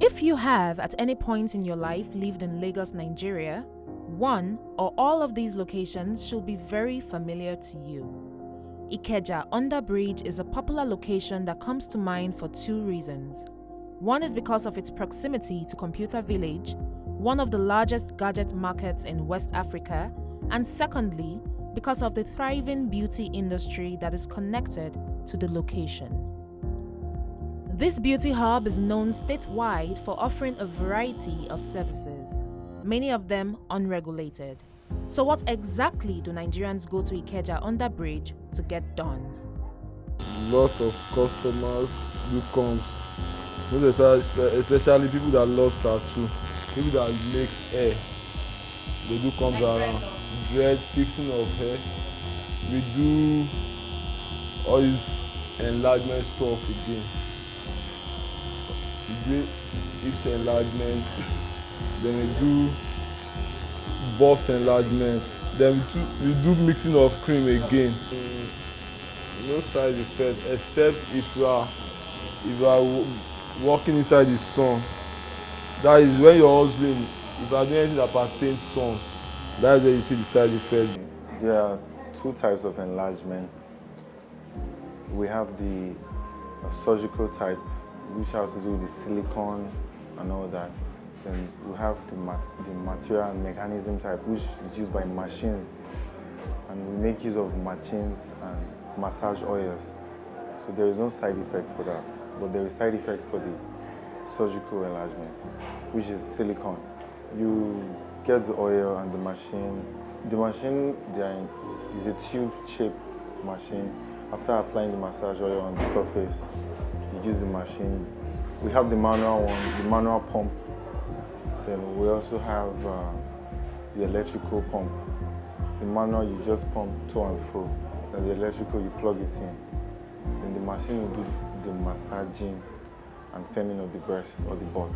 If you have at any point in your life lived in Lagos, Nigeria, one or all of these locations should be very familiar to you. Ikeja Underbridge is a popular location that comes to mind for two reasons. One is because of its proximity to Computer Village, one of the largest gadget markets in West Africa, and secondly, because of the thriving beauty industry that is connected to the location. This beauty hub is known statewide for offering a variety of services, many of them unregulated. So what exactly do Nigerians go to Ikeja Underbridge to get done? Lots of customers do come, especially people that love tattoo, people that make hair, they do come around. Dread, fixing of hair, we do all this enlargement stuff again. We do hips enlargement, then we do bust enlargement, then we do mixing of cream again. No side effect except if you are walking inside the sun. That is when you're hustling. If you are doing anything that pertains sun, that is where you see the side effect. There are two types of enlargement. We have the surgical type, which has to do with the silicone and all that. Then we have the material and mechanism type, which is used by machines. And we make use of machines and massage oils. So there is no side effect for that. But there is side effect for the surgical enlargement, which is silicone. You get the oil and the machine. The machine is a tube-shaped machine. After applying the massage oil on the surface, you use the machine. We have the manual one, the manual pump. Then we also have the electrical pump. The manual, you just pump to and fro. And the electrical, you plug it in. Then the machine will do the massaging and firming of the breast or the butt.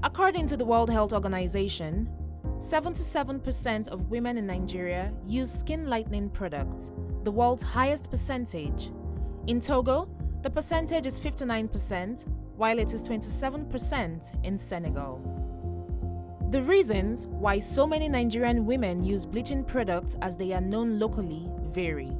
According to the World Health Organization, 77% of women in Nigeria use skin lightening products, the world's highest percentage. In Togo, the percentage is 59%, while it is 27% in Senegal. The reasons why so many Nigerian women use bleaching products as they are known locally vary.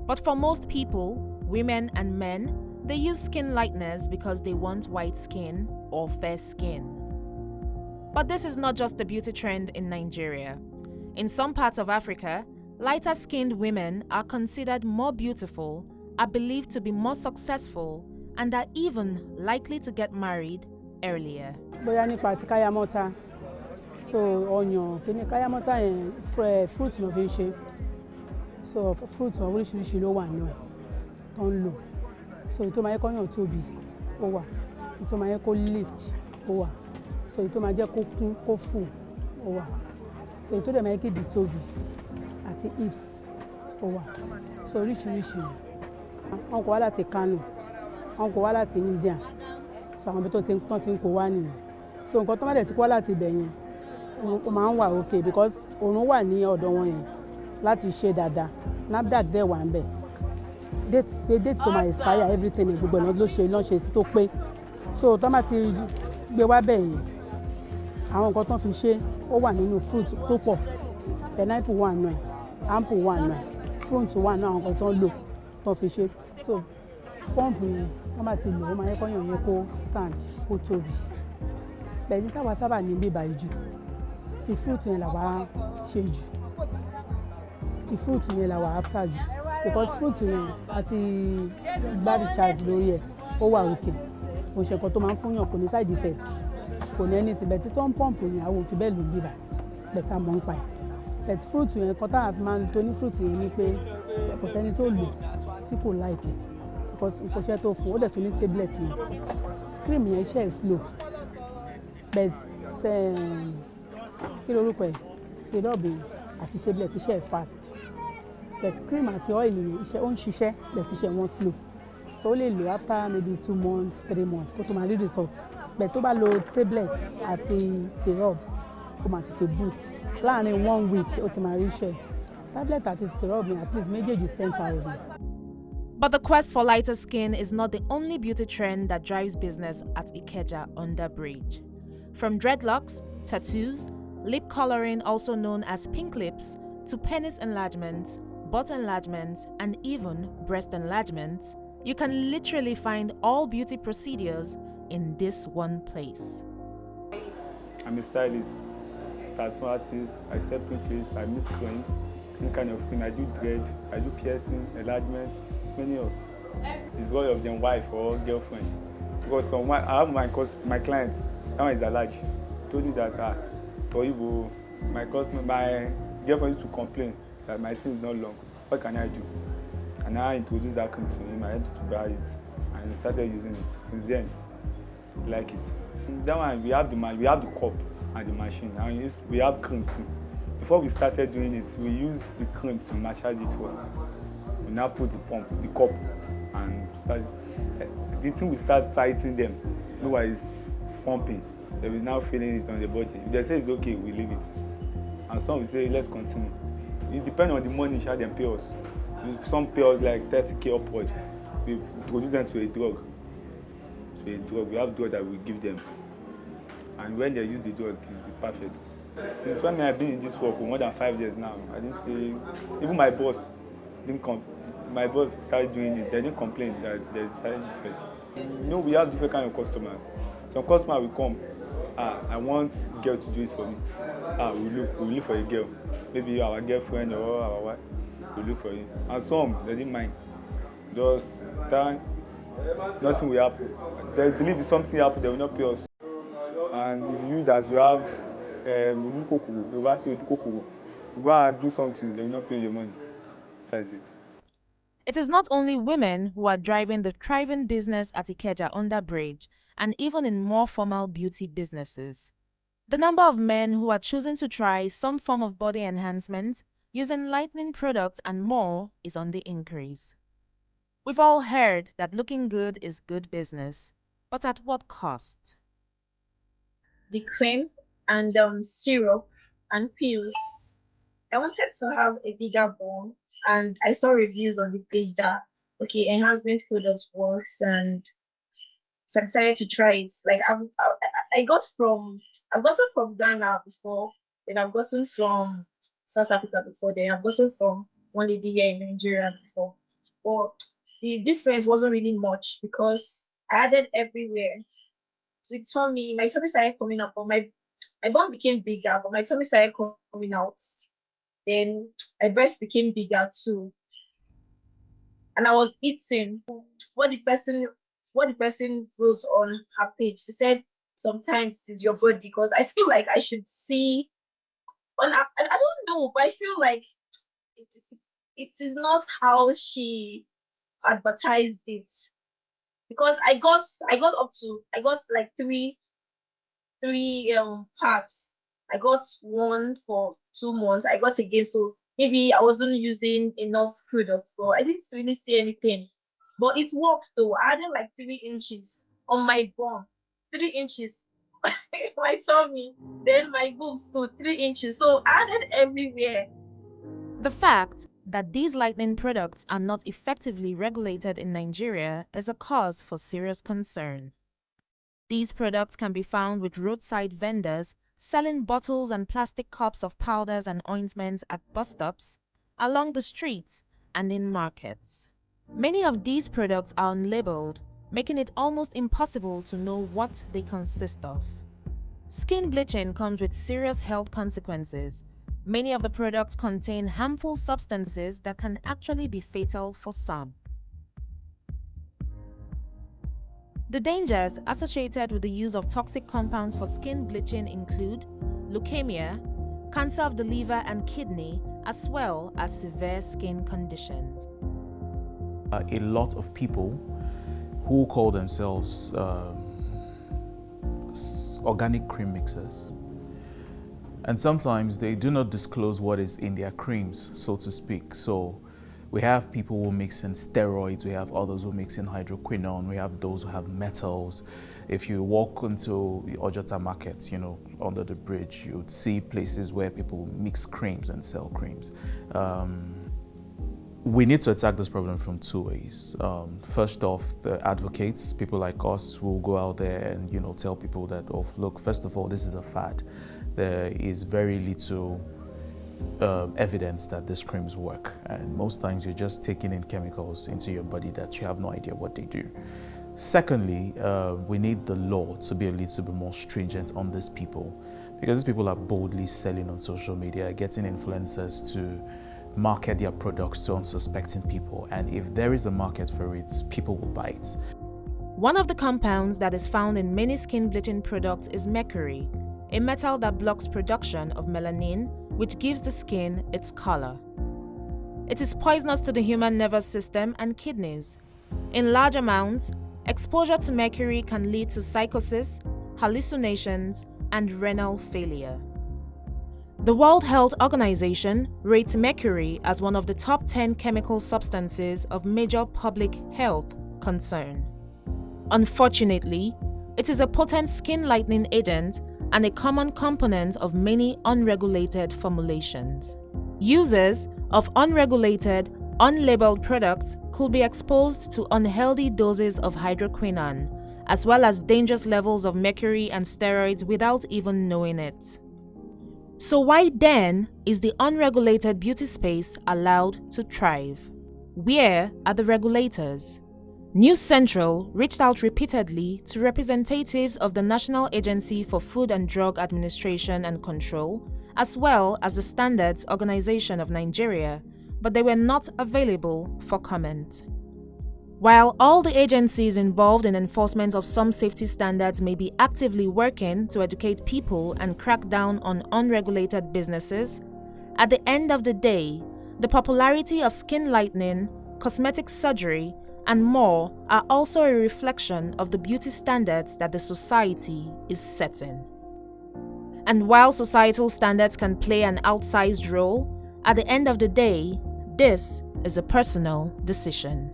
But for most people, women and men, they use skin lighteners because they want white skin or fair skin. But this is not just a beauty trend in Nigeria. In some parts of Africa, lighter-skinned women are considered more beautiful, are believed to be more successful, and are even likely to get married earlier. Bóyá nípa ti káyámọ́tà, so ọyàn kíní káyámọ́tà yẹn fruit ló fi ń ṣe, so fruit oríṣiríṣi ló wà náà tó ń lò, so èyí tó máa yẹ kọ́yàn tóbi ó wà, èyí tó máa yẹ kó lift ó wà, so èyí tó máa jẹ́ kó kún kó fù ó wà, so èyí tó dẹ̀ máa yẹ kí ìdí tóbi àti hips ó wà, so oríṣiríṣi. Wọ́n kó wá láti Kano, wọ́n kó wá láti India, so àwọn ibi tó ti ń kó wá nìyẹn. So nǹkan tó má dẹ̀ ti kó wá láti ibẹ̀ yẹn ó máa ń wà okay because òun wà ní ọ̀dọ̀ wọn yẹn láti ṣe dáadáa. NAFDAC dẹ̀ wà ń bẹ̀. Date tó máa expire everything gbogbo ẹ̀ ló ṣe tó pé. So tó má ti gbé wá bẹ̀ yẹn, àwọn nǹkan tó fi ṣe ó wà nínú fruit tó pọ̀. Pineapple wà nù ẹ̀, apple wà nù ẹ̀, fruit wà nù àwọn nǹkan tó ń lò tó fi ṣe. So pump yẹn wọ́n máa ti lò ó máa yẹ kọ́yàn yẹn kó stand kó tóbi. Bẹ̀ni táwa sábà ní bíbá ìjù ti fruit yẹn làwa ṣe jù, ti fruit yẹn làwa after jù because fruit yẹn àti gbá recharge lórí ẹ̀ ó wà òkè, kò ṣe nǹkan tó máa ń fún yàn, kò ní side effect, kò ní anything, bẹ̀tí tó ń pump yẹn àwọn òfin bẹ́ẹ̀ ló ń bíbá bẹ̀tí àmọ́ ń pa ẹ̀. Bẹ̀tí fruit yẹn kan táwa fi máa ń tó ní fruit yẹn ni pé kò sẹ́ni tó lò tí kò like because nǹkan ṣe tó fún ó dẹ̀ tún ní tablet yẹn, cream yẹn ṣe é slow but kí lorúkọ ẹ̀ syrup àti tablet iṣẹ́ ẹ̀ fast but cream àti oil yẹn iṣẹ́ ó ń ṣiṣẹ́ but iṣẹ́ wọn slow, so ó lè lò after maybe 2 months 3 months kó tó máa rí result, but tó bá lo tablet àti syrup ó máa tètè boost láàrin 1 week ó ti máa rí iṣẹ́. Tablet àti syrup at least méjèèjì 10,000. But the quest for lighter skin is not the only beauty trend that drives business at Ikeja Underbridge. From dreadlocks, tattoos, lip coloring, also known as pink lips, to penis enlargements, butt enlargements, and even breast enlargements, you can literally find all beauty procedures in this one place. I'm a stylist, tattoo artist, I sell pink lips, I mix cream, any kind of cream. I do dread, I do piercing, enlargements, many of. It's one of them wife or girlfriend. Because I have my clients, that one is allergic. Told me that my girlfriend used to complain that my thing is not long. What can I do? And I introduced that cream to him. I had to buy it, and he started using it. Since then, he like it. That one we have the cup and the machine, and we have cream too. Before we started doing it, we used the cream to massage it first. We now put the cup, and start. The thing we start tightening them. Meanwhile, it's pumping. They will now feeling it on the body. If they say it's okay, we leave it. And some will say, let's continue. It depends on the money shall them pay us. Some pay us like 30K upward. We produce them to a drug. So it's drug. We have drug that we give them. And when they use the drug, it's perfect. Since when I've been in this work for more than 5 years now, I didn't see, even my boss didn't come. My boss started doing it. They didn't complain that there's side effects. We have different kind of customers. Some customers will come. I want a girl to do it for me. We look for a girl. Maybe our girlfriend or our wife. We look for it. And some, they didn't mind. Just that nothing will happen. They believe if something happens, they will not pay us. And you that you have you go and do something, they will not pay your money. That's it. It is not only women who are driving the thriving business at Ikeja Underbridge, and even in more formal beauty businesses. The number of men who are choosing to try some form of body enhancement, using lightening products and more is on the increase. We've all heard that looking good is good business, but at what cost? The cream and syrup and pills. I wanted to have a bigger bone, and I saw reviews on the page that okay, enhancement products works, and so I decided to try it. Like I got I've gotten from Ghana before, then I've gotten from South Africa before, then I've gotten from one lady here in Nigeria before. But the difference wasn't really much because I added everywhere. With tummy, my tummy started coming up, but my bum became bigger, but my tummy started coming out. Then my breast became bigger too. And I was eating what the person what the person wrote on her page. She said sometimes it is your body because I feel like I should see I don't know, but I feel like it, it is not how she advertised it because I got like three parts. I got one for 2 months. I got again, so maybe I wasn't using enough product, but I didn't really see anything. But it worked though. I added like 3 inches on my bum, 3 inches, my tummy, then my boobs too, 3 inches. So I added everywhere. The fact that these lightening products are not effectively regulated in Nigeria is a cause for serious concern. These products can be found with roadside vendors selling bottles and plastic cups of powders and ointments at bus stops, along the streets, and in markets. Many of these products are unlabeled, making it almost impossible to know what they consist of. Skin bleaching comes with serious health consequences. Many of the products contain harmful substances that can actually be fatal for some. The dangers associated with the use of toxic compounds for skin bleaching include leukemia, cancer of the liver and kidney, as well as severe skin conditions. A lot of people who call themselves organic cream mixers, and sometimes they do not disclose what is in their creams, so to speak. So we have people who mix in steroids, we have others who mix in hydroquinone, we have those who have metals. If you walk into the Ojota markets, under the bridge, you would see places where people mix creams and sell creams. we need to attack this problem from two ways. First off, the advocates, people like us, will go out there and tell people that, oh, look, first of all, this is a fad. There is very little evidence that these creams work, and most times you're just taking in chemicals into your body that you have no idea what they do. Secondly, we need the law to be a little bit more stringent on these people, because these people are boldly selling on social media, getting influencers to market their products to unsuspecting people, and if there is a market for it, people will buy it. One of the compounds that is found in many skin bleaching products is mercury, a metal that blocks production of melanin, which gives the skin its color. It is poisonous to the human nervous system and kidneys. In large amounts, exposure to mercury can lead to psychosis, hallucinations, and renal failure. The World Health Organization rates mercury as one of the top 10 chemical substances of major public health concern. Unfortunately, it is a potent skin lightening agent and a common component of many unregulated formulations. Users of unregulated, unlabeled products could be exposed to unhealthy doses of hydroquinone, as well as dangerous levels of mercury and steroids without even knowing it. So why then is the unregulated beauty space allowed to thrive? Where are the regulators? News Central reached out repeatedly to representatives of the National Agency for Food and Drug Administration and Control, as well as the Standards Organization of Nigeria, but they were not available for comment. While all the agencies involved in enforcement of some safety standards may be actively working to educate people and crack down on unregulated businesses, at the end of the day, the popularity of skin lightening, cosmetic surgery, and more are also a reflection of the beauty standards that the society is setting. And while societal standards can play an outsized role, at the end of the day, this is a personal decision.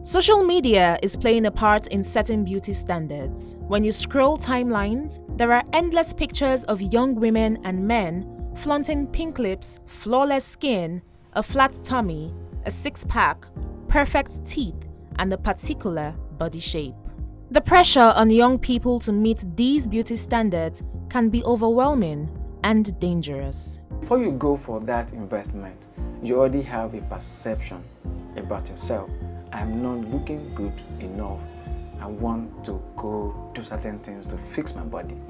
Social media is playing a part in setting beauty standards. When you scroll timelines, there are endless pictures of young women and men flaunting pink lips, flawless skin, a flat tummy, a six-pack, perfect teeth, and a particular body shape. The pressure on young people to meet these beauty standards can be overwhelming and dangerous. Before you go for that investment, you already have a perception about yourself. I'm not looking good enough. I want to go do certain things to fix my body.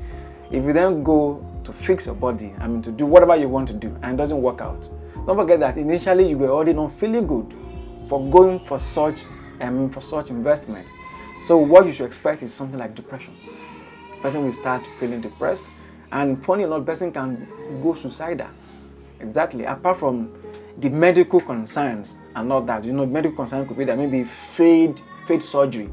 If you then go to fix your body, to do whatever you want to do, and it doesn't work out, don't forget that initially you were already not feeling good for going for such investment. So what you should expect is something like depression. Person will start feeling depressed, and funny enough, person can go suicidal. Exactly. Apart from the medical concerns and all that, medical concern could be that maybe fade surgery,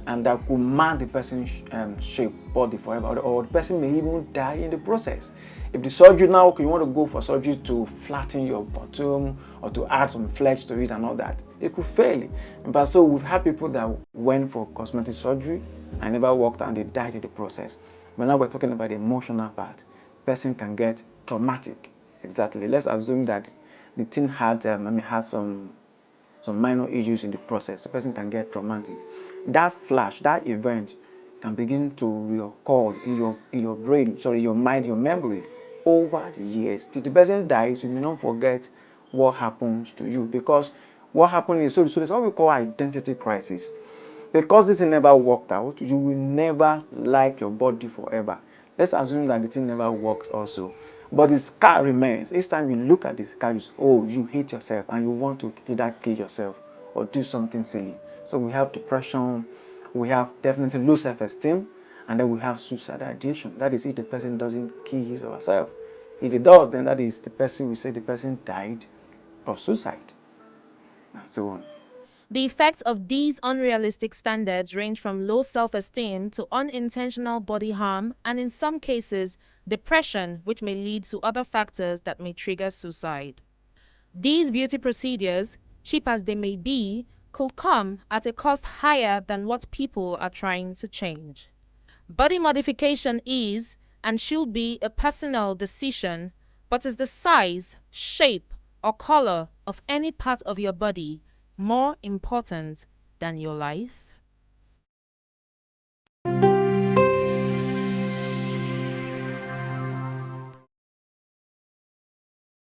and that could mar the person's shape, body forever, or the person may even die in the process. If the surgery now, you want to go for surgery to flatten your bottom or to add some flesh to it and all that, it could fail. In fact, so we've had people that went for cosmetic surgery and never worked and they died in the process. But now we're talking about the emotional part. Person can get traumatic. Exactly. Let's assume that the thing had some minor issues in the process. The person can get traumatic. That flash, that event can begin to recall in your brain, your mind, your memory over the years. Till the person dies, you may not forget what happens to you, because what happened is so there's what we call identity crisis. Because this thing never worked out, you will never like your body forever. Let's assume that the thing never worked also, but the scar remains. Each time you look at the scar, you hate yourself and you want to either kill yourself or do something silly. So we have depression, we have definitely low self-esteem, and then we have suicidal ideation. That is if the person doesn't kill his or herself. If it does, then that is the person, we say the person died of suicide, and so on. The effects of these unrealistic standards range from low self-esteem to unintentional body harm, and in some cases, depression, which may lead to other factors that may trigger suicide. These beauty procedures, cheap as they may be, could come at a cost higher than what people are trying to change. Body modification is and should be a personal decision, but is the size, shape, or color of any part of your body more important than your life?